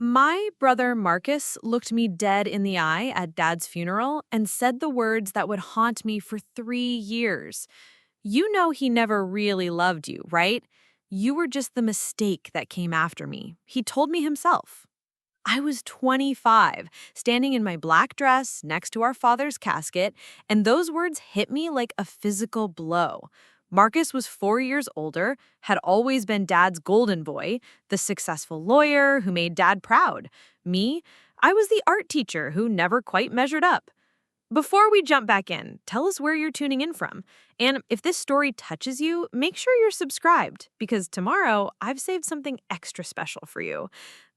My brother Marcus looked me dead in the eye at Dad's funeral and said the words that would haunt me for 3 years. You know he never really loved you, right? You were just the mistake that came after me. He told me himself. I was 25, standing in my black dress next to our father's casket, and those words hit me like a physical blow. Marcus was 4 years older, had always been Dad's golden boy, the successful lawyer who made Dad proud. Me, I was the art teacher who never quite measured up. Before we jump back in, tell us where you're tuning in from. And if this story touches you, make sure you're subscribed, because tomorrow I've saved something extra special for you.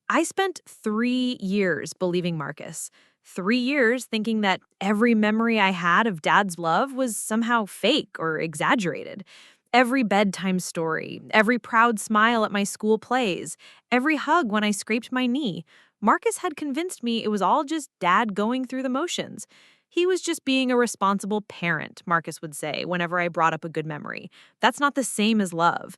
I spent 3 years believing Marcus. 3 years thinking that every memory I had of Dad's love was somehow fake or exaggerated. Every bedtime story, every proud smile at my school plays, every hug when I scraped my knee. Marcus had convinced me it was all just Dad going through the motions. He was just being a responsible parent, Marcus would say whenever I brought up a good memory. That's not the same as love.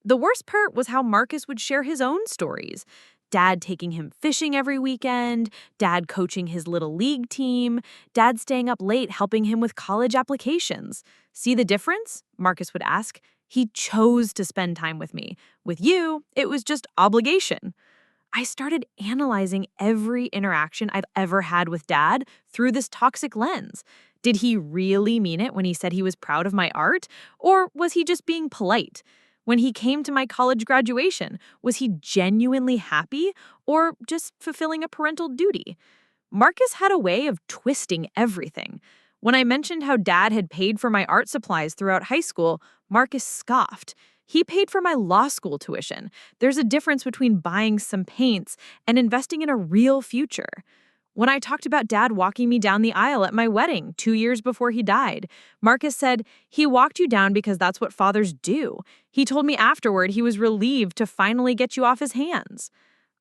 The worst part was how Marcus would share his own stories. Dad taking him fishing every weekend, Dad coaching his little league team, Dad staying up late helping him with college applications. See the difference? Marcus would ask. He chose to spend time with me. With you, it was just obligation. I started analyzing every interaction I've ever had with Dad through this toxic lens. Did he really mean it when he said he was proud of my art? Or was he just being polite? When he came to my college graduation, was he genuinely happy or just fulfilling a parental duty? Marcus had a way of twisting everything. When I mentioned how Dad had paid for my art supplies throughout high school, Marcus scoffed. He paid for my law school tuition. There's a difference between buying some paints and investing in a real future. When I talked about Dad walking me down the aisle at my wedding 2 years before he died, Marcus said, "He walked you down because that's what fathers do." He told me afterward he was relieved to finally get you off his hands.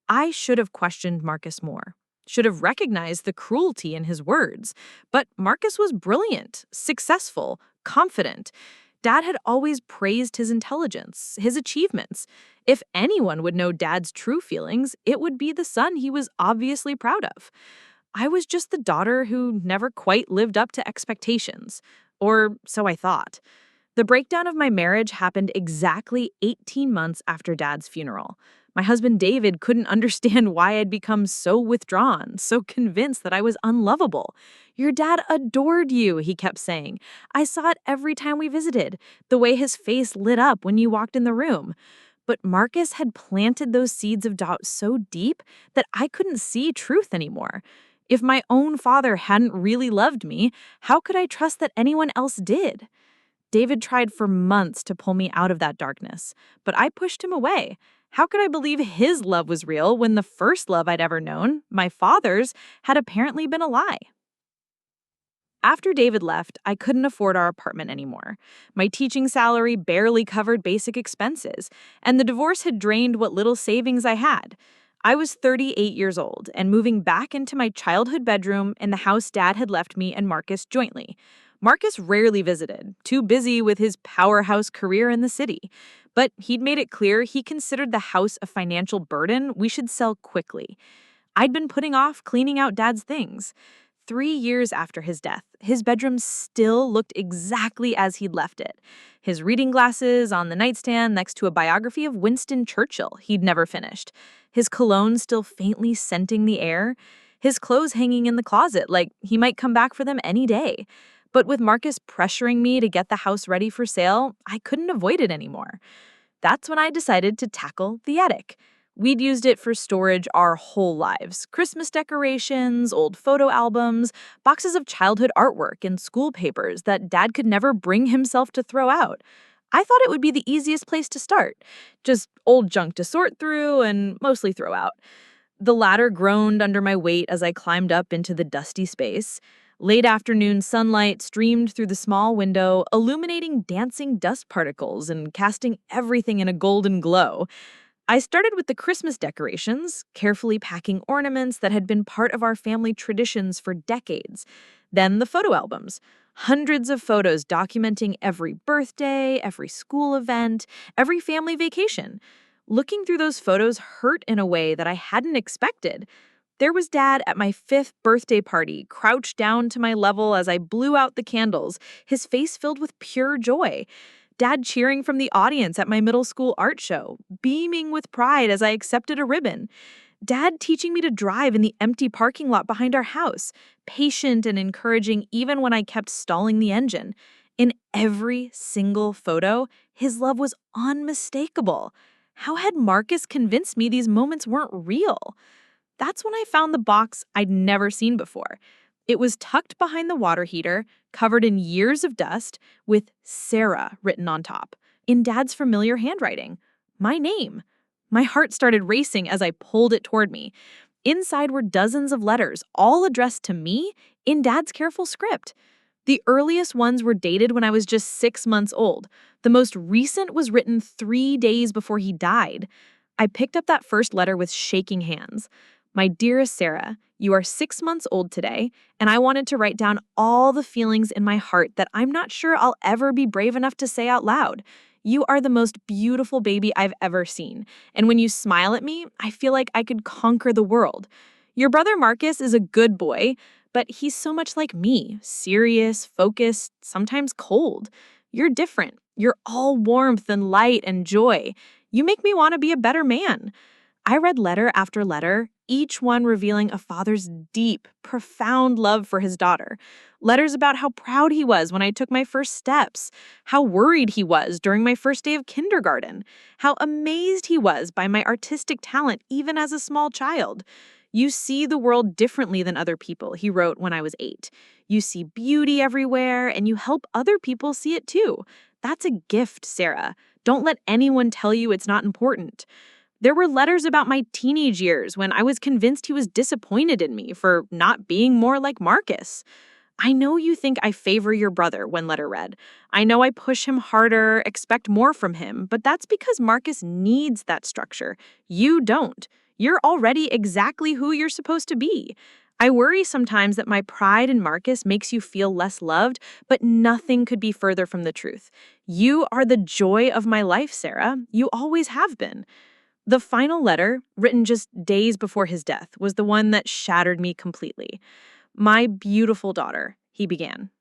I should have questioned Marcus more, should have recognized the cruelty in his words. But Marcus was brilliant, successful, confident. Dad had always praised his intelligence, his achievements. If anyone would know Dad's true feelings, it would be the son he was obviously proud of. I was just the daughter who never quite lived up to expectations. Or so I thought. The breakdown of my marriage happened exactly 18 months after Dad's funeral. My husband David couldn't understand why I'd become so withdrawn, so convinced that I was unlovable. "Your dad adored you," he kept saying. "I saw it every time we visited, the way his face lit up when you walked in the room." But Marcus had planted those seeds of doubt so deep that I couldn't see truth anymore. If my own father hadn't really loved me, how could I trust that anyone else did? David tried for months to pull me out of that darkness, but I pushed him away. How could I believe his love was real when the first love I'd ever known, my father's, had apparently been a lie? After David left, I couldn't afford our apartment anymore. My teaching salary barely covered basic expenses, and the divorce had drained what little savings I had. I was 38 years old and moving back into my childhood bedroom in the house Dad had left me and Marcus jointly. Marcus rarely visited, too busy with his powerhouse career in the city. But he'd made it clear he considered the house a financial burden we should sell quickly. I'd been putting off cleaning out Dad's things. 3 years after his death, his bedroom still looked exactly as he'd left it. His reading glasses on the nightstand next to a biography of Winston Churchill he'd never finished. His cologne still faintly scenting the air. His clothes hanging in the closet like he might come back for them any day. But with Marcus pressuring me to get the house ready for sale, I couldn't avoid it anymore. That's when I decided to tackle the attic. We'd used it for storage our whole lives. Christmas decorations, old photo albums, boxes of childhood artwork, and school papers that Dad could never bring himself to throw out. I thought it would be the easiest place to start. Just old junk to sort through and mostly throw out. The ladder groaned under my weight as I climbed up into the dusty space. Late afternoon sunlight streamed through the small window, illuminating dancing dust particles and casting everything in a golden glow. I started with the Christmas decorations, carefully packing ornaments that had been part of our family traditions for decades. Then the photo albums, hundreds of photos documenting every birthday, every school event, every family vacation. Looking through those photos hurt in a way that I hadn't expected. There was Dad at my 5th birthday party, crouched down to my level as I blew out the candles, his face filled with pure joy. Dad cheering from the audience at my middle school art show, beaming with pride as I accepted a ribbon. Dad teaching me to drive in the empty parking lot behind our house, patient and encouraging even when I kept stalling the engine. In every single photo, his love was unmistakable. How had Marcus convinced me these moments weren't real? That's when I found the box I'd never seen before. It was tucked behind the water heater, covered in years of dust, with Sarah written on top, in Dad's familiar handwriting. My name. My heart started racing as I pulled it toward me. Inside were dozens of letters, all addressed to me in Dad's careful script. The earliest ones were dated when I was just 6 months old. The most recent was written 3 days before he died. I picked up that first letter with shaking hands. My dearest Sarah, you are 6 months old today, and I wanted to write down all the feelings in my heart that I'm not sure I'll ever be brave enough to say out loud. You are the most beautiful baby I've ever seen, and when you smile at me, I feel like I could conquer the world. Your brother Marcus is a good boy, but he's so much like me, serious, focused, sometimes cold. You're different. You're all warmth and light and joy. You make me want to be a better man. I read letter after letter, each one revealing a father's deep, profound love for his daughter. Letters about how proud he was when I took my first steps, how worried he was during my first day of kindergarten, how amazed he was by my artistic talent even as a small child. You see the world differently than other people, he wrote when I was 8. You see beauty everywhere, and you help other people see it too. That's a gift, Sarah. Don't let anyone tell you it's not important. There were letters about my teenage years when I was convinced he was disappointed in me for not being more like Marcus. I know you think I favor your brother, one letter read. I know I push him harder, expect more from him, but that's because Marcus needs that structure. You don't. You're already exactly who you're supposed to be. I worry sometimes that my pride in Marcus makes you feel less loved, but nothing could be further from the truth. You are the joy of my life, Sarah. You always have been. The final letter, written just days before his death, was the one that shattered me completely. My beautiful daughter, he began.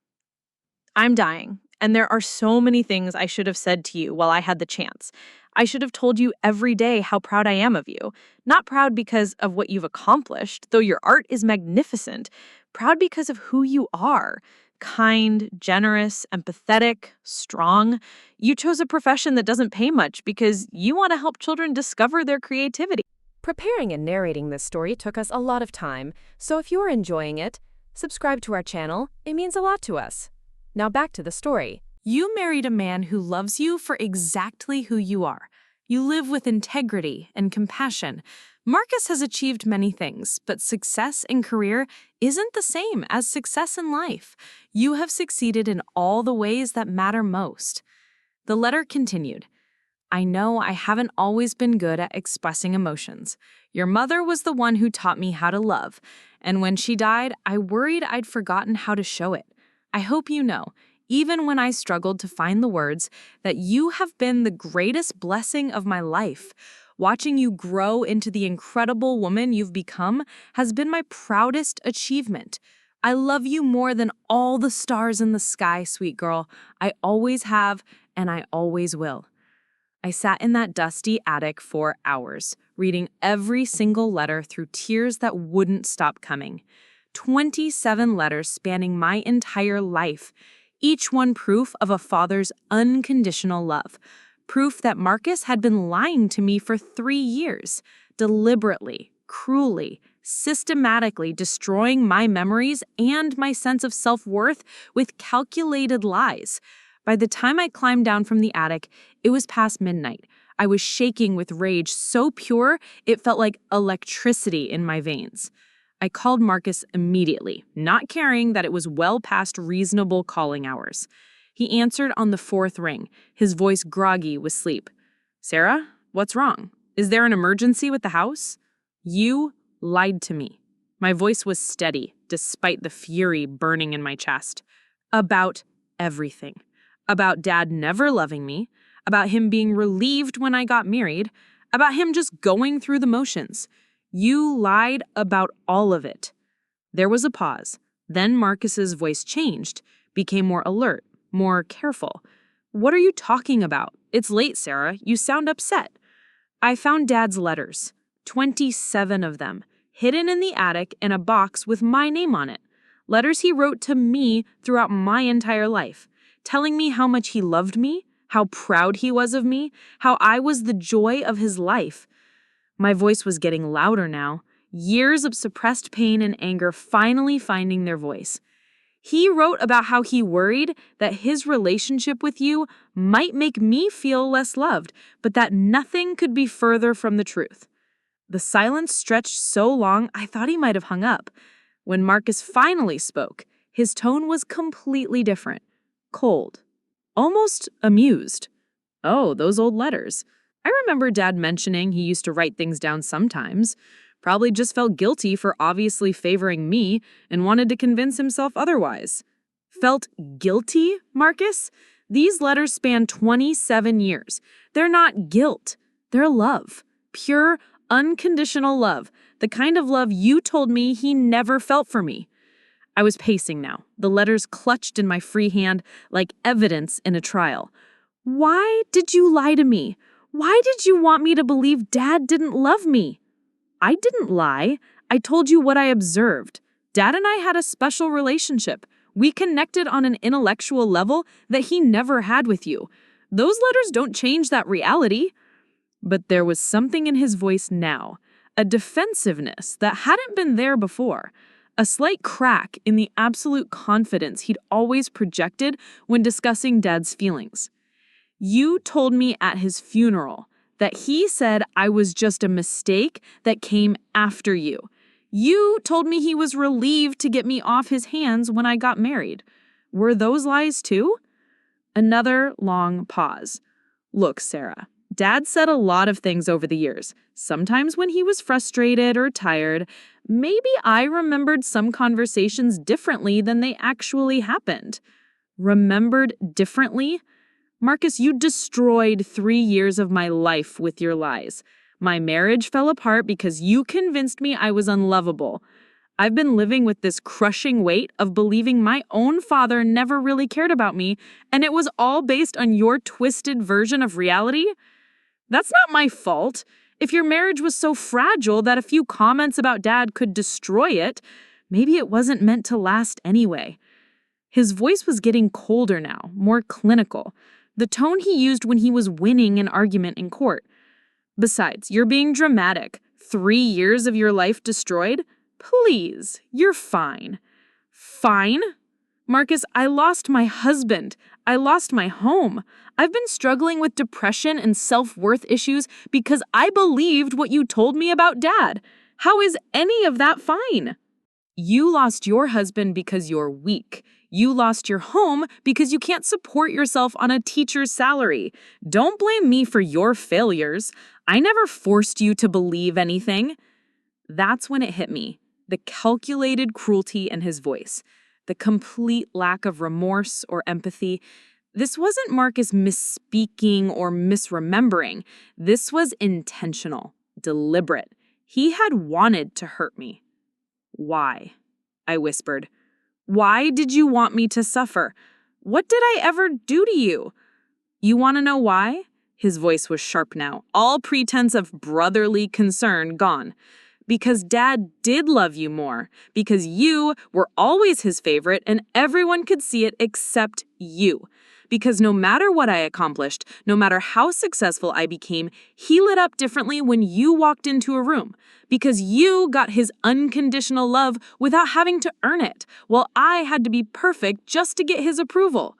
I'm dying, and there are so many things I should have said to you while I had the chance. I should have told you every day how proud I am of you. Not proud because of what you've accomplished, though your art is magnificent. Proud because of who you are. Kind, generous, empathetic, strong. You chose a profession that doesn't pay much because you want to help children discover their creativity. Preparing and narrating this story took us a lot of time, so if you are enjoying it, subscribe to our channel. It means a lot to us. Now back to the story. You married a man who loves you for exactly who you are. You live with integrity and compassion. Marcus has achieved many things, but success in career isn't the same as success in life. You have succeeded in all the ways that matter most. The letter continued. I know I haven't always been good at expressing emotions. Your mother was the one who taught me how to love, and when she died, I worried I'd forgotten how to show it. I hope you know, even when I struggled to find the words, that you have been the greatest blessing of my life. Watching you grow into the incredible woman you've become has been my proudest achievement. I love you more than all the stars in the sky, sweet girl. I always have, and I always will. I sat in that dusty attic for hours, reading every single letter through tears that wouldn't stop coming. 27 letters spanning my entire life, each one proof of a father's unconditional love. Proof that Marcus had been lying to me for 3 years, deliberately, cruelly, systematically destroying my memories and my sense of self-worth with calculated lies. By the time I climbed down from the attic, it was past midnight. I was shaking with rage so pure it felt like electricity in my veins. I called Marcus immediately, not caring that it was well past reasonable calling hours. He answered on the 4th ring, his voice groggy with sleep. Sarah, what's wrong? Is there an emergency with the house? You lied to me. My voice was steady, despite the fury burning in my chest. About everything. About Dad never loving me, about him being relieved when I got married, about him just going through the motions. You lied about all of it. There was a pause. Then Marcus's voice changed, became more alert, more careful. What are you talking about? It's late, Sarah. You sound upset. I found Dad's letters, 27 of them, hidden in the attic in a box with my name on it. Letters he wrote to me throughout my entire life, telling me how much he loved me, how proud he was of me, how I was the joy of his life. My voice was getting louder now, years of suppressed pain and anger finally finding their voice. He wrote about how he worried that his relationship with you might make me feel less loved, but that nothing could be further from the truth. The silence stretched so long I thought he might have hung up. When Marcus finally spoke, his tone was completely different. Cold. Almost amused. Oh, those old letters. I remember Dad mentioning he used to write things down sometimes. Probably just felt guilty for obviously favoring me and wanted to convince himself otherwise. Felt guilty, Marcus? These letters span 27 years. They're not guilt. They're love. Pure, unconditional love. The kind of love you told me he never felt for me. I was pacing now, the letters clutched in my free hand like evidence in a trial. Why did you lie to me? Why did you want me to believe Dad didn't love me? I didn't lie. I told you what I observed. Dad and I had a special relationship. We connected on an intellectual level that he never had with you. Those letters don't change that reality. But there was something in his voice now, a defensiveness that hadn't been there before, a slight crack in the absolute confidence he'd always projected when discussing Dad's feelings. You told me at his funeral that he said I was just a mistake that came after you. You told me he was relieved to get me off his hands when I got married. Were those lies too? Another long pause. Look, Sarah, Dad said a lot of things over the years. Sometimes when he was frustrated or tired, maybe I remembered some conversations differently than they actually happened. Remembered differently? Marcus, you destroyed 3 years of my life with your lies. My marriage fell apart because you convinced me I was unlovable. I've been living with this crushing weight of believing my own father never really cared about me, and it was all based on your twisted version of reality. That's not my fault. If your marriage was so fragile that a few comments about Dad could destroy it, maybe it wasn't meant to last anyway. His voice was getting colder now, more clinical. The tone he used when he was winning an argument in court. Besides, you're being dramatic. 3 years of your life destroyed? Please, you're fine. Fine? Marcus, I lost my husband. I lost my home. I've been struggling with depression and self-worth issues because I believed what you told me about Dad. How is any of that fine? You lost your husband because you're weak. You lost your home because you can't support yourself on a teacher's salary. Don't blame me for your failures. I never forced you to believe anything. That's when it hit me. The calculated cruelty in his voice. The complete lack of remorse or empathy. This wasn't Marcus misspeaking or misremembering. This was intentional, deliberate. He had wanted to hurt me. Why? I whispered. Why did you want me to suffer? What did I ever do to you? You want to know why? His voice was sharp now, all pretense of brotherly concern gone. Because Dad did love you more. Because you were always his favorite and everyone could see it except you. Because no matter what I accomplished, no matter how successful I became, he lit up differently when you walked into a room. Because you got his unconditional love without having to earn it, while I had to be perfect just to get his approval.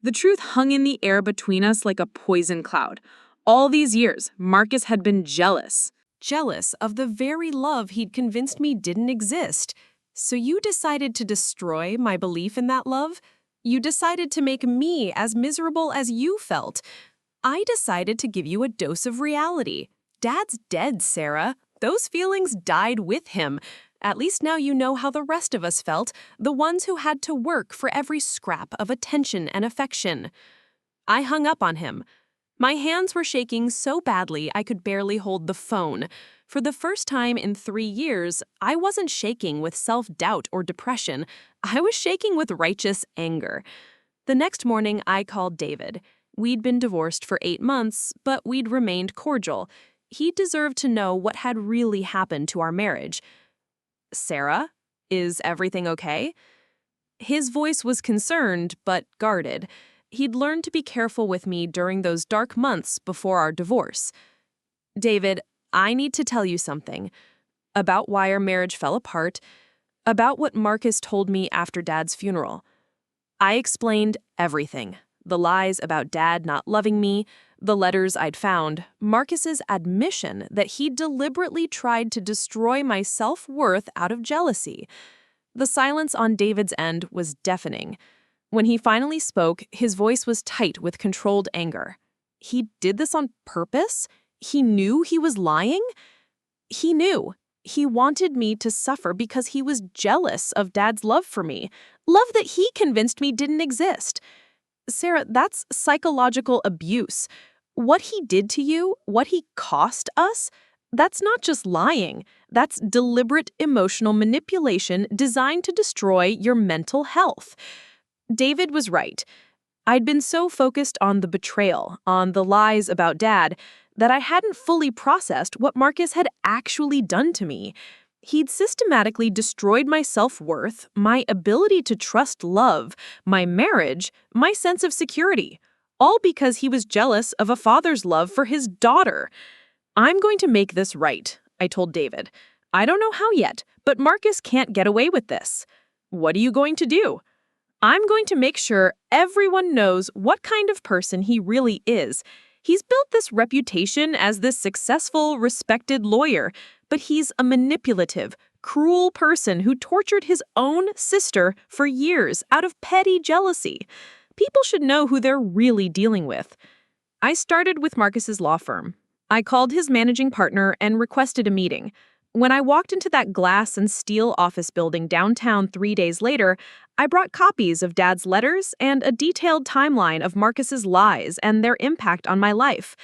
The truth hung in the air between us like a poison cloud. All these years, Marcus had been jealous. Jealous of the very love he'd convinced me didn't exist. So you decided to destroy my belief in that love? You decided to make me as miserable as you felt. I decided to give you a dose of reality. Dad's dead, Sarah. Those feelings died with him. At least now you know how the rest of us felt, the ones who had to work for every scrap of attention and affection. I hung up on him. My hands were shaking so badly I could barely hold the phone. For the first time in 3 years, I wasn't shaking with self-doubt or depression. I was shaking with righteous anger. The next morning, I called David. We'd been divorced for 8 months, but we'd remained cordial. He deserved to know what had really happened to our marriage. Sarah, is everything okay? His voice was concerned, but guarded. He'd learned to be careful with me during those dark months before our divorce. David, I need to tell you something. About why our marriage fell apart. About what Marcus told me after Dad's funeral. I explained everything. The lies about Dad not loving me, the letters I'd found, Marcus's admission that he deliberately tried to destroy my self-worth out of jealousy. The silence on David's end was deafening. When he finally spoke, his voice was tight with controlled anger. He did this on purpose? He knew he was lying? He knew. He wanted me to suffer because he was jealous of Dad's love for me, love that he convinced me didn't exist. Sarah, that's psychological abuse. What he did to you, what he cost us, that's not just lying. That's deliberate emotional manipulation designed to destroy your mental health. David was right. I'd been so focused on the betrayal, on the lies about Dad, that I hadn't fully processed what Marcus had actually done to me. He'd systematically destroyed my self-worth, my ability to trust love, my marriage, my sense of security, all because he was jealous of a father's love for his daughter. I'm going to make this right, I told David. I don't know how yet, but Marcus can't get away with this. What are you going to do? I'm going to make sure everyone knows what kind of person he really is. He's built this reputation as this successful, respected lawyer, but he's a manipulative, cruel person who tortured his own sister for years out of petty jealousy. People should know who they're really dealing with. I started with Marcus's law firm. I called his managing partner and requested a meeting. When I walked into that glass and steel office building downtown 3 days later, I brought copies of Dad's letters and a detailed timeline of Marcus's lies and their impact on my life.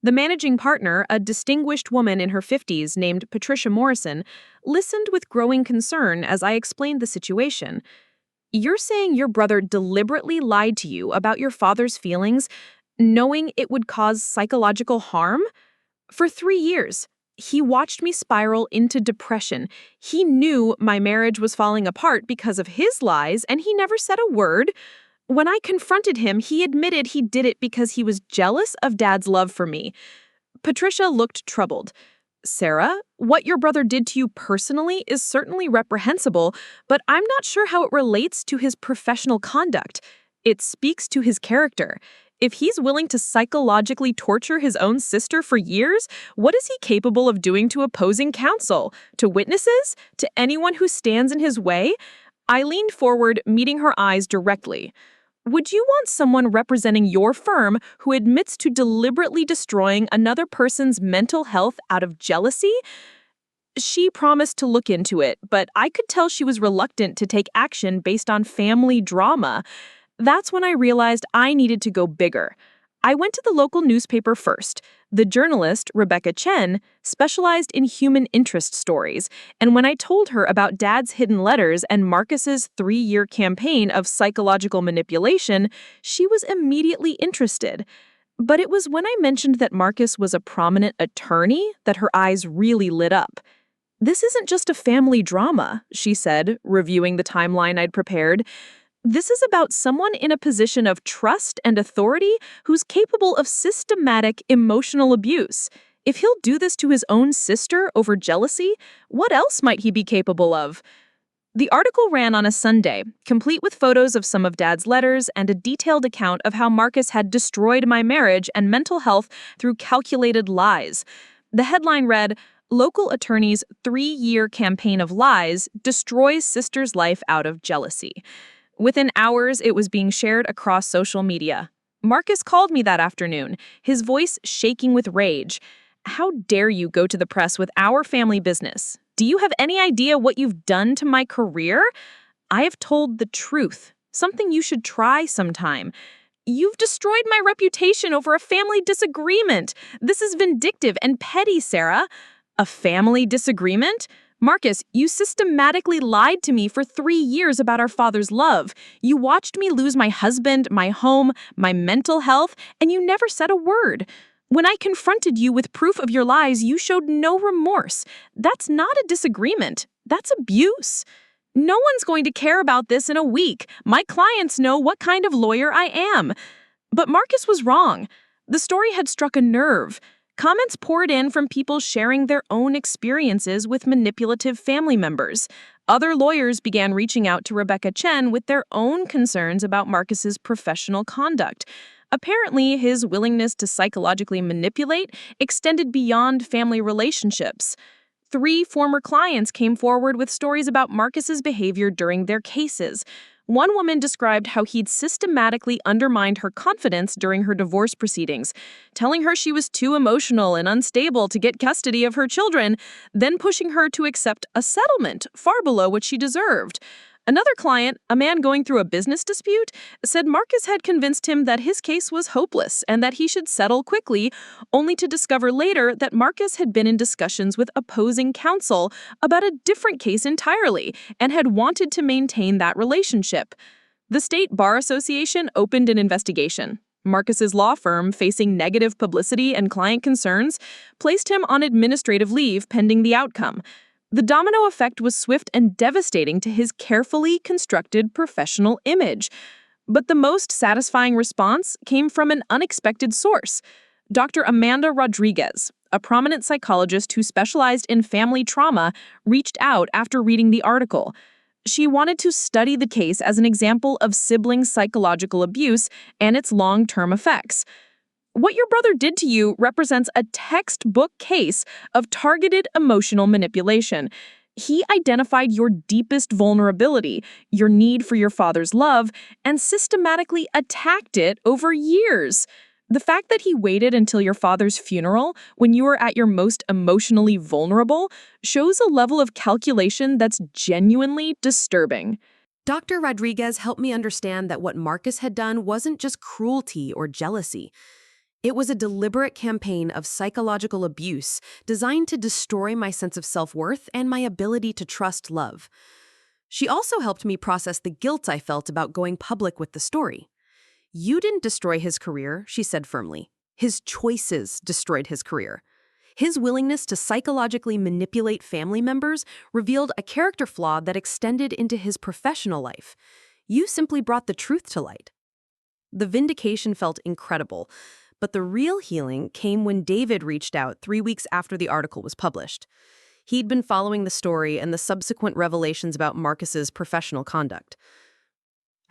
The managing partner, a distinguished woman in her 50s named Patricia Morrison, listened with growing concern as I explained the situation. You're saying your brother deliberately lied to you about your father's feelings, knowing it would cause psychological harm? For 3 years, he watched me spiral into depression. He knew my marriage was falling apart because of his lies, and he never said a word. When I confronted him, he admitted he did it because he was jealous of Dad's love for me. Patricia looked troubled. Sarah, what your brother did to you personally is certainly reprehensible, but I'm not sure how it relates to his professional conduct. It speaks to his character. If he's willing to psychologically torture his own sister for years, what is he capable of doing to opposing counsel, to witnesses, to anyone who stands in his way? I leaned forward, meeting her eyes directly. Would you want someone representing your firm who admits to deliberately destroying another person's mental health out of jealousy? She promised to look into it, but I could tell she was reluctant to take action based on family drama. That's when I realized I needed to go bigger. I went to the local newspaper first. The journalist, Rebecca Chen, specialized in human interest stories, and when I told her about Dad's hidden letters and Marcus's 3-year campaign of psychological manipulation, she was immediately interested. But it was when I mentioned that Marcus was a prominent attorney that her eyes really lit up. This isn't just a family drama, she said, reviewing the timeline I'd prepared. This is about someone in a position of trust and authority who's capable of systematic emotional abuse. If he'll do this to his own sister over jealousy, what else might he be capable of? The article ran on a Sunday, complete with photos of some of Dad's letters and a detailed account of how Marcus had destroyed my marriage and mental health through calculated lies. The headline read, "Local attorney's 3-year campaign of lies destroys sister's life out of jealousy." Within hours, it was being shared across social media. Marcus called me that afternoon, his voice shaking with rage. How dare you go to the press with our family business? Do you have any idea what you've done to my career? I have told the truth, something you should try sometime. You've destroyed my reputation over a family disagreement. This is vindictive and petty, Sarah. A family disagreement? Marcus, you systematically lied to me for 3 years about our father's love. You watched me lose my husband, my home, my mental health, and you never said a word. When I confronted you with proof of your lies, you showed no remorse. That's not a disagreement. That's abuse. No one's going to care about this in a week. My clients know what kind of lawyer I am. But Marcus was wrong. The story had struck a nerve. Comments poured in from people sharing their own experiences with manipulative family members. Other lawyers began reaching out to Rebecca Chen with their own concerns about Marcus's professional conduct. Apparently, his willingness to psychologically manipulate extended beyond family relationships. 3 former clients came forward with stories about Marcus's behavior during their cases. One woman described how he'd systematically undermined her confidence during her divorce proceedings, telling her she was too emotional and unstable to get custody of her children, then pushing her to accept a settlement far below what she deserved. Another client, a man going through a business dispute, said Marcus had convinced him that his case was hopeless and that he should settle quickly, only to discover later that Marcus had been in discussions with opposing counsel about a different case entirely and had wanted to maintain that relationship. The State Bar Association opened an investigation. Marcus's law firm, facing negative publicity and client concerns, placed him on administrative leave pending the outcome. The domino effect was swift and devastating to his carefully constructed professional image. But the most satisfying response came from an unexpected source. Dr. Amanda Rodriguez, a prominent psychologist who specialized in family trauma, reached out after reading the article. She wanted to study the case as an example of sibling psychological abuse and its long-term effects. What your brother did to you represents a textbook case of targeted emotional manipulation. He identified your deepest vulnerability, your need for your father's love, and systematically attacked it over years. The fact that he waited until your father's funeral, when you were at your most emotionally vulnerable, shows a level of calculation that's genuinely disturbing. Dr. Rodriguez helped me understand that what Marcus had done wasn't just cruelty or jealousy. It was a deliberate campaign of psychological abuse designed to destroy my sense of self-worth and my ability to trust love. She also helped me process the guilt I felt about going public with the story. "You didn't destroy his career," she said firmly. "His choices destroyed his career." His willingness to psychologically manipulate family members revealed a character flaw that extended into his professional life. You simply brought the truth to light. The vindication felt incredible. But the real healing came when David reached out 3 weeks after the article was published. He'd been following the story and the subsequent revelations about Marcus's professional conduct.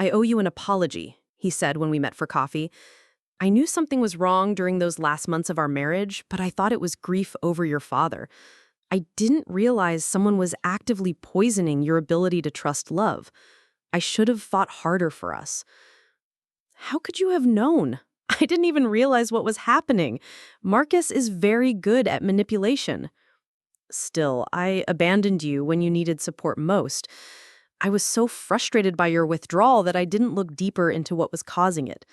"I owe you an apology," he said when we met for coffee. "I knew something was wrong during those last months of our marriage, but I thought it was grief over your father. I didn't realize someone was actively poisoning your ability to trust love. I should have fought harder for us." "How could you have known? I didn't even realize what was happening. Marcus is very good at manipulation." "Still, I abandoned you when you needed support most. I was so frustrated by your withdrawal that I didn't look deeper into what was causing it."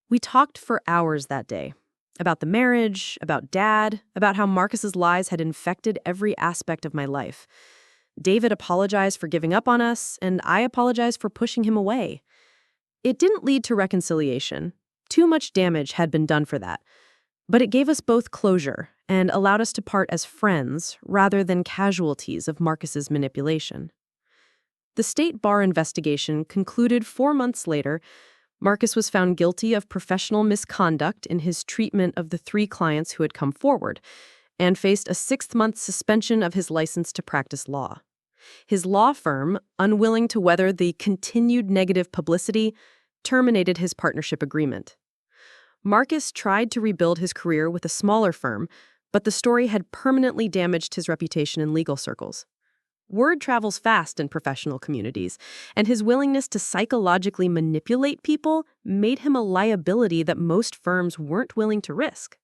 We talked for hours that day. About the marriage, about Dad, about how Marcus's lies had infected every aspect of my life. David apologized for giving up on us, and I apologized for pushing him away. It didn't lead to reconciliation. Too much damage had been done for that. But it gave us both closure and allowed us to part as friends rather than casualties of Marcus's manipulation. The State Bar investigation concluded 4 months later. Marcus was found guilty of professional misconduct in his treatment of the 3 clients who had come forward and faced a 6-month suspension of his license to practice law. His law firm, unwilling to weather the continued negative publicity, terminated his partnership agreement. Marcus tried to rebuild his career with a smaller firm, but the story had permanently damaged his reputation in legal circles. Word travels fast in professional communities, and his willingness to psychologically manipulate people made him a liability that most firms weren't willing to risk.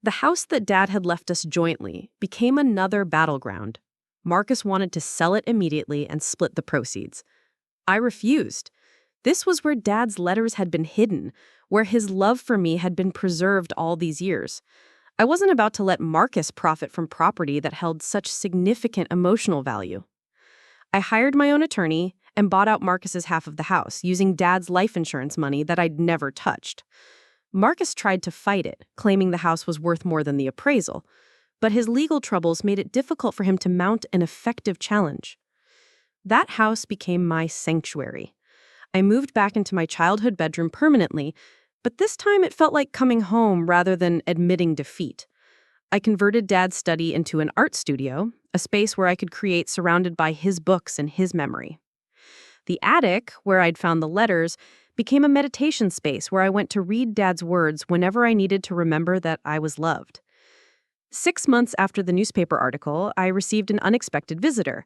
The house that Dad had left us jointly became another battleground. Marcus wanted to sell it immediately and split the proceeds. I refused. This was where Dad's letters had been hidden, where his love for me had been preserved all these years. I wasn't about to let Marcus profit from property that held such significant emotional value. I hired my own attorney and bought out Marcus's half of the house using Dad's life insurance money that I'd never touched. Marcus tried to fight it, claiming the house was worth more than the appraisal, but his legal troubles made it difficult for him to mount an effective challenge. That house became my sanctuary. I moved back into my childhood bedroom permanently, but this time it felt like coming home rather than admitting defeat. I converted Dad's study into an art studio, a space where I could create surrounded by his books and his memory. The attic, where I'd found the letters, became a meditation space where I went to read Dad's words whenever I needed to remember that I was loved. 6 months after the newspaper article, I received an unexpected visitor.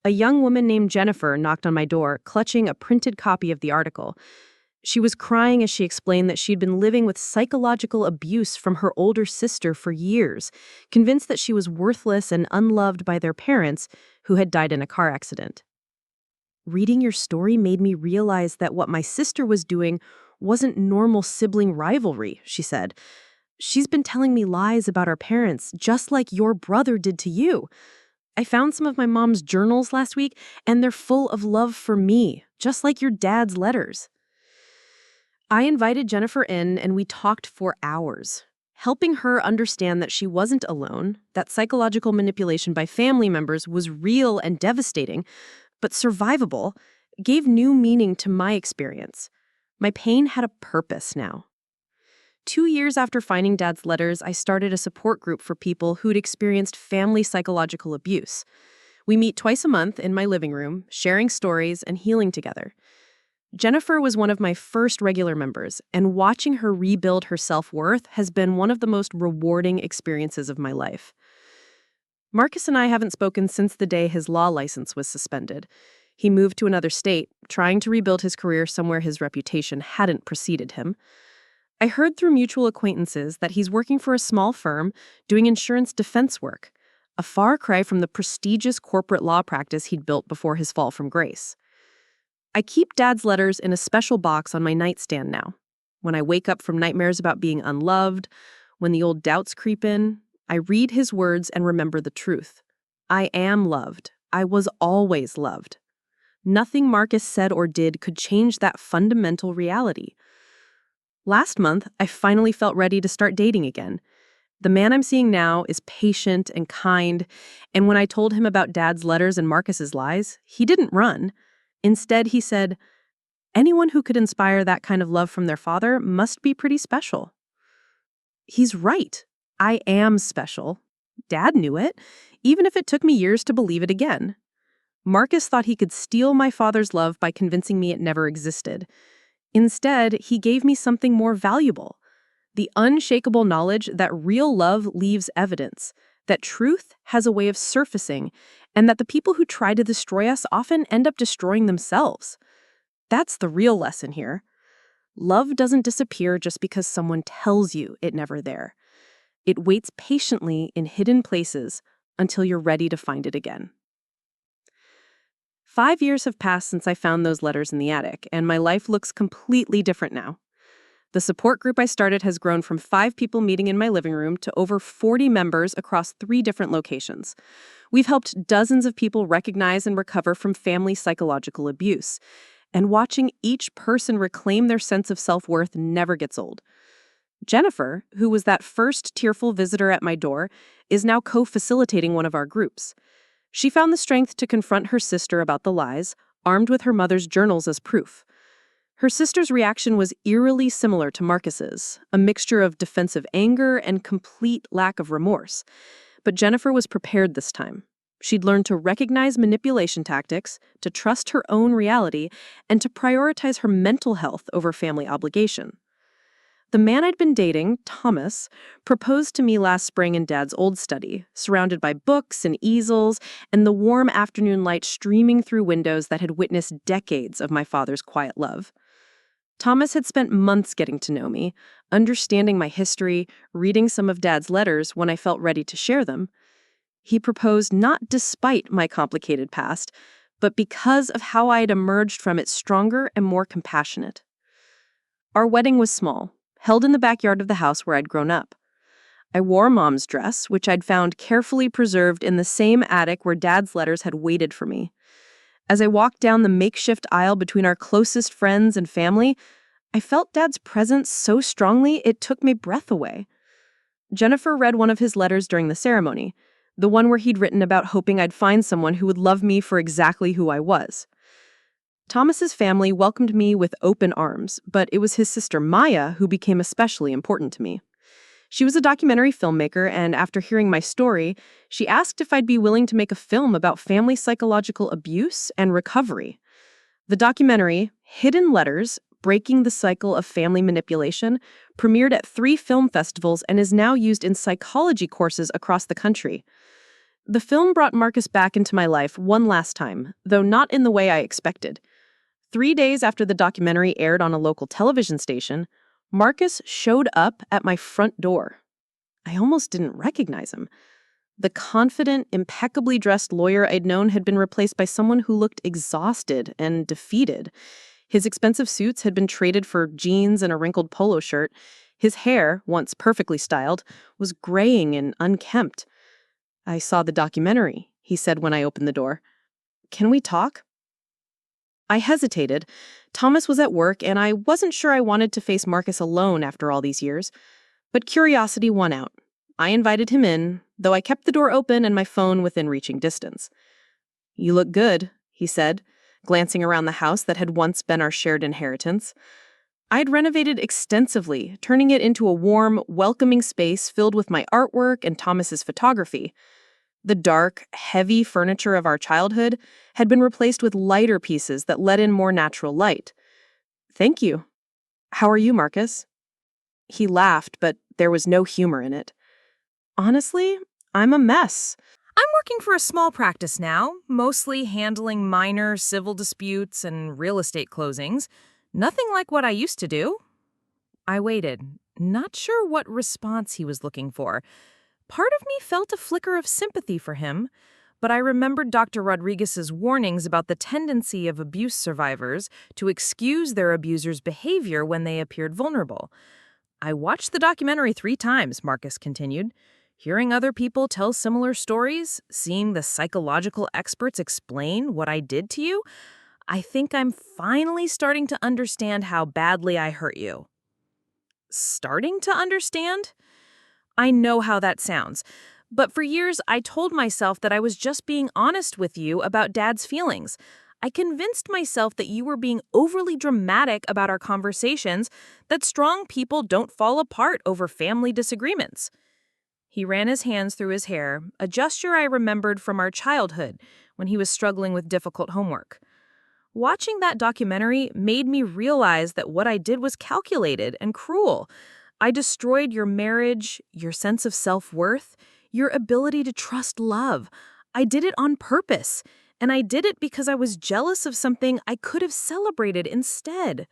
A young woman named Jennifer knocked on my door, clutching a printed copy of the article. She was crying as she explained that she'd been living with psychological abuse from her older sister for years, convinced that she was worthless and unloved by their parents, who had died in a car accident. Reading your story made me realize that what my sister was doing wasn't normal sibling rivalry, she said. She's been telling me lies about our parents, just like your brother did to you. I found some of my mom's journals last week, and they're full of love for me, just like your dad's letters. I invited Jennifer in, and we talked for hours, helping her understand that she wasn't alone, that psychological manipulation by family members was real and devastating, but survivable, gave new meaning to my experience. My pain had a purpose now. 2 years after finding Dad's letters, I started a support group for people who'd experienced family psychological abuse. We meet twice a month in my living room, sharing stories and healing together. Jennifer was one of my first regular members, and watching her rebuild her self-worth has been one of the most rewarding experiences of my life. Marcus and I haven't spoken since the day his law license was suspended. He moved to another state, trying to rebuild his career somewhere his reputation hadn't preceded him. I heard through mutual acquaintances that he's working for a small firm doing insurance defense work, a far cry from the prestigious corporate law practice he'd built before his fall from grace. I keep Dad's letters in a special box on my nightstand now. When I wake up from nightmares about being unloved, when the old doubts creep in, I read his words and remember the truth. I am loved. I was always loved. Nothing Marcus said or did could change that fundamental reality. Last month, I finally felt ready to start dating again. The man I'm seeing now is patient and kind, and when I told him about Dad's letters and Marcus's lies, he didn't run. Instead, he said, "Anyone who could inspire that kind of love from their father must be pretty special." He's right. I am special. Dad knew it, even if it took me years to believe it again. Marcus thought he could steal my father's love by convincing me it never existed. Instead, he gave me something more valuable, the unshakable knowledge that real love leaves evidence, that truth has a way of surfacing, and that the people who try to destroy us often end up destroying themselves. That's the real lesson here. Love doesn't disappear just because someone tells you it never there. It waits patiently in hidden places until you're ready to find it again. 5 years have passed since I found those letters in the attic, and my life looks completely different now. The support group I started has grown from 5 people meeting in my living room to over 40 members across 3 different locations. We've helped dozens of people recognize and recover from family psychological abuse, and watching each person reclaim their sense of self-worth never gets old. Jennifer, who was that first tearful visitor at my door, is now co-facilitating one of our groups. She found the strength to confront her sister about the lies, armed with her mother's journals as proof. Her sister's reaction was eerily similar to Marcus's, a mixture of defensive anger and complete lack of remorse. But Jennifer was prepared this time. She'd learned to recognize manipulation tactics, to trust her own reality, and to prioritize her mental health over family obligation. The man I'd been dating, Thomas, proposed to me last spring in Dad's old study, surrounded by books and easels and the warm afternoon light streaming through windows that had witnessed decades of my father's quiet love. Thomas had spent months getting to know me, understanding my history, reading some of Dad's letters when I felt ready to share them. He proposed not despite my complicated past, but because of how I had emerged from it stronger and more compassionate. Our wedding was small, held in the backyard of the house where I'd grown up. I wore Mom's dress, which I'd found carefully preserved in the same attic where Dad's letters had waited for me. As I walked down the makeshift aisle between our closest friends and family, I felt Dad's presence so strongly it took my breath away. Jennifer read one of his letters during the ceremony, the one where he'd written about hoping I'd find someone who would love me for exactly who I was. Thomas's family welcomed me with open arms, but it was his sister Maya who became especially important to me. She was a documentary filmmaker, and after hearing my story, she asked if I'd be willing to make a film about family psychological abuse and recovery. The documentary, Hidden Letters: Breaking the Cycle of Family Manipulation, premiered at 3 film festivals and is now used in psychology courses across the country. The film brought Marcus back into my life one last time, though not in the way I expected. 3 days after the documentary aired on a local television station, Marcus showed up at my front door. I almost didn't recognize him. The confident, impeccably dressed lawyer I'd known had been replaced by someone who looked exhausted and defeated. His expensive suits had been traded for jeans and a wrinkled polo shirt. His hair, once perfectly styled, was graying and unkempt. "I saw the documentary," he said when I opened the door. "Can we talk?" I hesitated. Thomas was at work, and I wasn't sure I wanted to face Marcus alone after all these years. But curiosity won out. I invited him in, though I kept the door open and my phone within reaching distance. "You look good," he said, glancing around the house that had once been our shared inheritance. I'd renovated extensively, turning it into a warm, welcoming space filled with my artwork and Thomas's photography. The dark, heavy furniture of our childhood had been replaced with lighter pieces that let in more natural light. "Thank you. How are you, Marcus?" He laughed, but there was no humor in it. "Honestly, I'm a mess." I'm working for a small practice now, mostly handling minor civil disputes and real estate closings. Nothing like what I used to do. I waited, not sure what response he was looking for. Part of me felt a flicker of sympathy for him, but I remembered Dr. Rodriguez's warnings about the tendency of abuse survivors to excuse their abuser's behavior when they appeared vulnerable. "I watched the documentary 3 times, Marcus continued. Hearing other people tell similar stories, seeing the psychological experts explain what I did to you, I think I'm finally starting to understand how badly I hurt you." Starting to understand? I know how that sounds, but for years I told myself that I was just being honest with you about Dad's feelings. I convinced myself that you were being overly dramatic about our conversations, that strong people don't fall apart over family disagreements. He ran his hands through his hair, a gesture I remembered from our childhood when he was struggling with difficult homework. Watching that documentary made me realize that what I did was calculated and cruel. I destroyed your marriage, your sense of self-worth, your ability to trust love. I did it on purpose, and I did it because I was jealous of something I could have celebrated instead.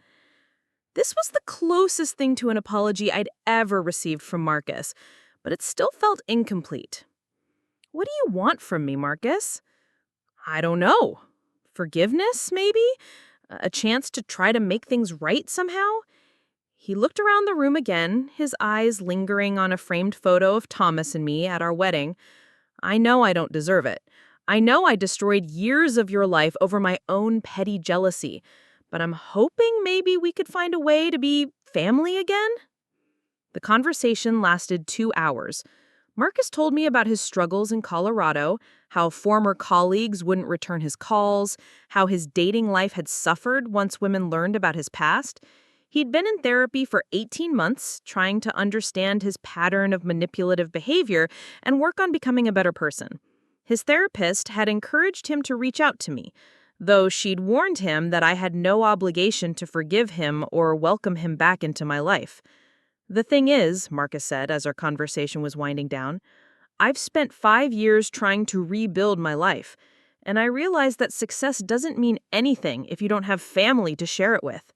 This was the closest thing to an apology I'd ever received from Marcus, but it still felt incomplete. "What do you want from me, Marcus?" "I don't know. Forgiveness, maybe? A chance to try to make things right somehow?" He looked around the room again, his eyes lingering on a framed photo of Thomas and me at our wedding. "I know I don't deserve it. I know I destroyed years of your life over my own petty jealousy, but I'm hoping maybe we could find a way to be family again?" The conversation lasted 2 hours. Marcus told me about his struggles in Colorado, how former colleagues wouldn't return his calls, how his dating life had suffered once women learned about his past. He'd been in therapy for 18 months, trying to understand his pattern of manipulative behavior and work on becoming a better person. His therapist had encouraged him to reach out to me, though she'd warned him that I had no obligation to forgive him or welcome him back into my life. "The thing is," Marcus said as our conversation was winding down, "I've spent 5 years trying to rebuild my life, and I realized that success doesn't mean anything if you don't have family to share it with.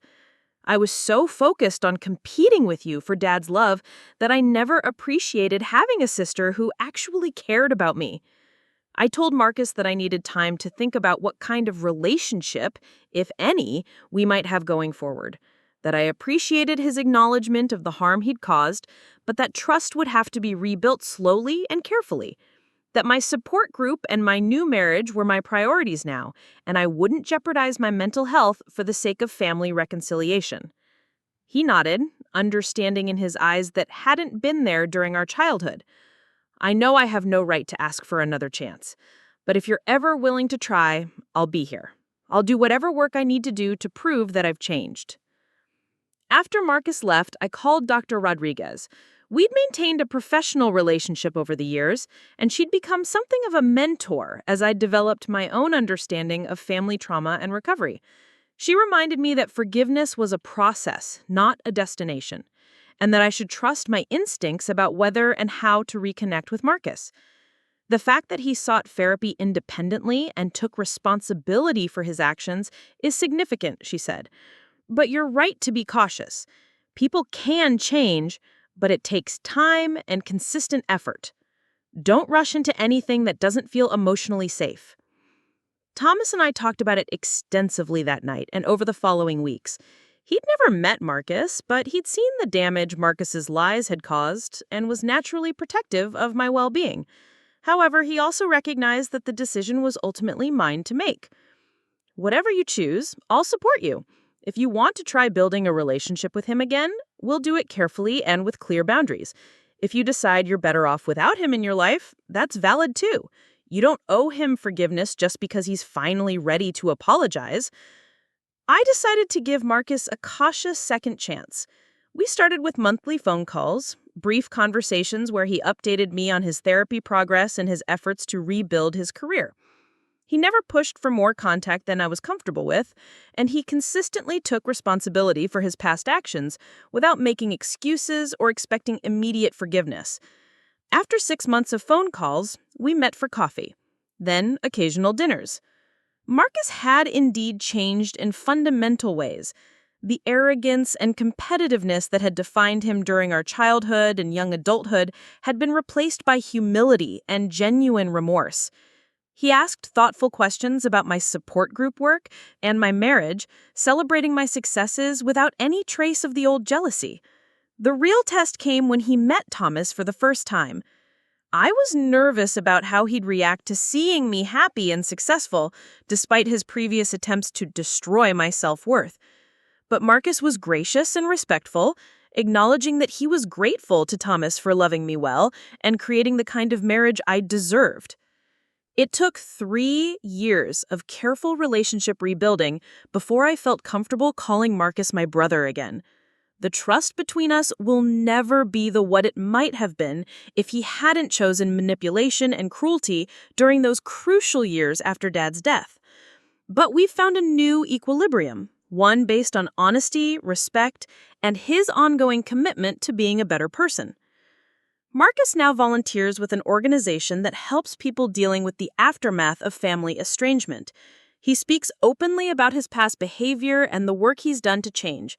I was so focused on competing with you for Dad's love that I never appreciated having a sister who actually cared about me. I told Marcus that I needed time to think about what kind of relationship, if any, we might have going forward. That I appreciated his acknowledgement of the harm he'd caused, but that trust would have to be rebuilt slowly and carefully. That my support group and my new marriage were my priorities now, and I wouldn't jeopardize my mental health for the sake of family reconciliation. He nodded, understanding in his eyes that hadn't been there during our childhood. I know I have no right to ask for another chance, but if you're ever willing to try, I'll be here. I'll do whatever work I need to do to prove that I've changed. After Marcus left, I called Dr. Rodriguez. We'd maintained a professional relationship over the years, and she'd become something of a mentor as I developed my own understanding of family trauma and recovery. She reminded me that forgiveness was a process, not a destination, and that I should trust my instincts about whether and how to reconnect with Marcus. The fact that he sought therapy independently and took responsibility for his actions is significant, she said. But you're right to be cautious. People can change, but it takes time and consistent effort. Don't rush into anything that doesn't feel emotionally safe. Thomas and I talked about it extensively that night and over the following weeks. He'd never met Marcus, but he'd seen the damage Marcus's lies had caused and was naturally protective of my well-being. However, he also recognized that the decision was ultimately mine to make. Whatever you choose, I'll support you. If you want to try building a relationship with him again, we'll do it carefully and with clear boundaries. If you decide you're better off without him in your life, that's valid too. You don't owe him forgiveness just because he's finally ready to apologize. I decided to give Marcus a cautious second chance. We started with monthly phone calls, brief conversations where he updated me on his therapy progress and his efforts to rebuild his career. He never pushed for more contact than I was comfortable with, and he consistently took responsibility for his past actions without making excuses or expecting immediate forgiveness. After 6 months of phone calls, we met for coffee, then occasional dinners. Marcus had indeed changed in fundamental ways. The arrogance and competitiveness that had defined him during our childhood and young adulthood had been replaced by humility and genuine remorse. He asked thoughtful questions about my support group work and my marriage, celebrating my successes without any trace of the old jealousy. The real test came when he met Thomas for the first time. I was nervous about how he'd react to seeing me happy and successful, despite his previous attempts to destroy my self-worth. But Marcus was gracious and respectful, acknowledging that he was grateful to Thomas for loving me well and creating the kind of marriage I deserved. It took 3 years of careful relationship rebuilding before I felt comfortable calling Marcus my brother again. The trust between us will never be the what it might have been if he hadn't chosen manipulation and cruelty during those crucial years after Dad's death. But we've found a new equilibrium, one based on honesty, respect, and his ongoing commitment to being a better person. Marcus now volunteers with an organization that helps people dealing with the aftermath of family estrangement. He speaks openly about his past behavior and the work he's done to change.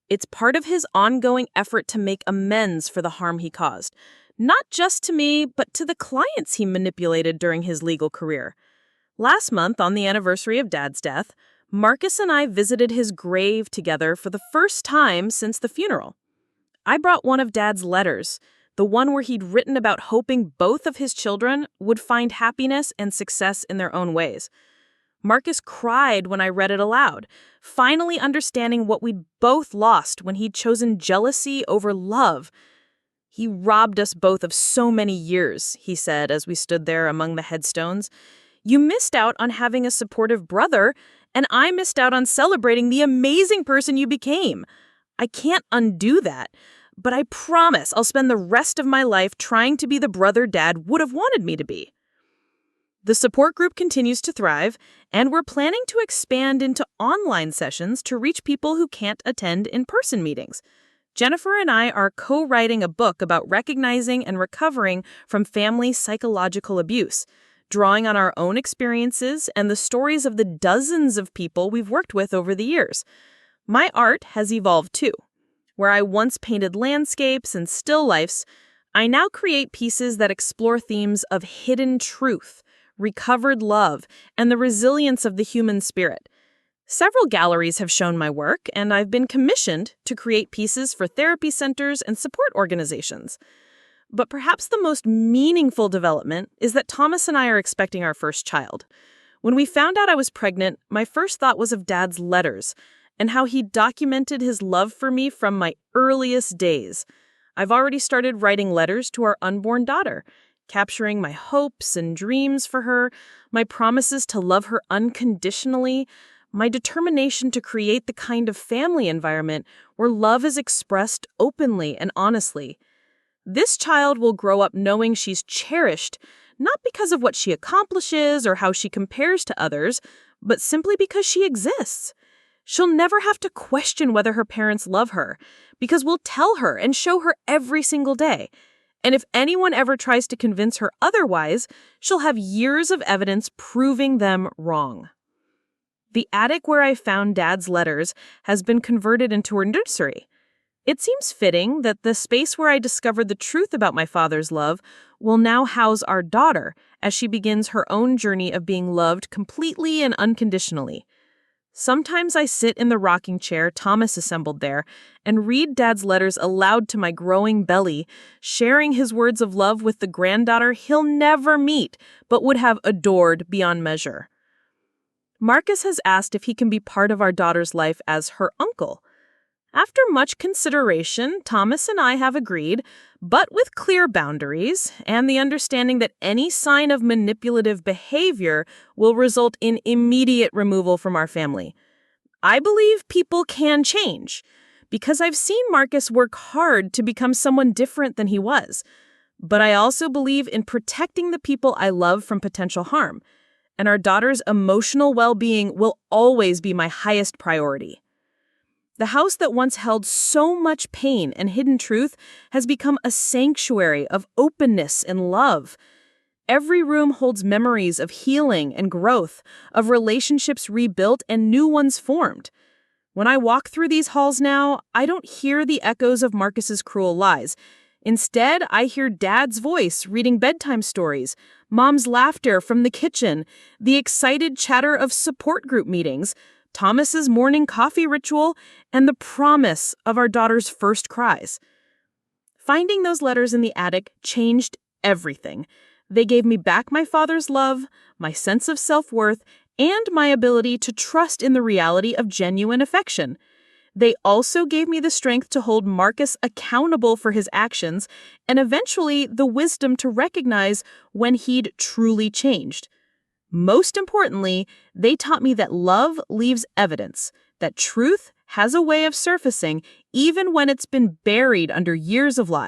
It's part of his ongoing effort to make amends for the harm he caused, not just to me, but to the clients he manipulated during his legal career. Last month, on the anniversary of Dad's death, Marcus and I visited his grave together for the first time since the funeral. I brought one of Dad's letters, the one where he'd written about hoping both of his children would find happiness and success in their own ways. Marcus cried when I read it aloud, finally understanding what we'd both lost when he'd chosen jealousy over love. "He robbed us both of so many years," he said as we stood there among the headstones. "You missed out on having a supportive brother, and I missed out on celebrating the amazing person you became. I can't undo that. But I promise I'll spend the rest of my life trying to be the brother Dad would have wanted me to be." The support group continues to thrive, and we're planning to expand into online sessions to reach people who can't attend in-person meetings. Jennifer and I are co-writing a book about recognizing and recovering from family psychological abuse, drawing on our own experiences and the stories of the dozens of people we've worked with over the years. My art has evolved too. Where I once painted landscapes and still lifes, I now create pieces that explore themes of hidden truth, recovered love, and the resilience of the human spirit. Several galleries have shown my work, and I've been commissioned to create pieces for therapy centers and support organizations. But perhaps the most meaningful development is that Thomas and I are expecting our first child. When we found out I was pregnant, my first thought was of Dad's letters and how he documented his love for me from my earliest days. I've already started writing letters to our unborn daughter, capturing my hopes and dreams for her, my promises to love her unconditionally, my determination to create the kind of family environment where love is expressed openly and honestly. This child will grow up knowing she's cherished, not because of what she accomplishes or how she compares to others, but simply because she exists. She'll never have to question whether her parents love her, because we'll tell her and show her every single day. And if anyone ever tries to convince her otherwise, she'll have years of evidence proving them wrong. The attic where I found Dad's letters has been converted into a nursery. It seems fitting that the space where I discovered the truth about my father's love will now house our daughter as she begins her own journey of being loved completely and unconditionally. Sometimes I sit in the rocking chair Thomas assembled there and read Dad's letters aloud to my growing belly, sharing his words of love with the granddaughter he'll never meet but would have adored beyond measure. Marcus has asked if he can be part of our daughter's life as her uncle. After much consideration, Thomas and I have agreed, but with clear boundaries and the understanding that any sign of manipulative behavior will result in immediate removal from our family. I believe people can change, because I've seen Marcus work hard to become someone different than he was. But I also believe in protecting the people I love from potential harm, and our daughter's emotional well-being will always be my highest priority. The house that once held so much pain and hidden truth has become a sanctuary of openness and love. Every room holds memories of healing and growth, of relationships rebuilt and new ones formed. When I walk through these halls now, I don't hear the echoes of Marcus's cruel lies. Instead, I hear Dad's voice reading bedtime stories, Mom's laughter from the kitchen, the excited chatter of support group meetings, Thomas's morning coffee ritual, and the promise of our daughter's first cries. Finding those letters in the attic changed everything. They gave me back my father's love, my sense of self-worth, and my ability to trust in the reality of genuine affection. They also gave me the strength to hold Marcus accountable for his actions and eventually the wisdom to recognize when he'd truly changed. Most importantly, they taught me that love leaves evidence, that truth has a way of surfacing even when it's been buried under years of lies.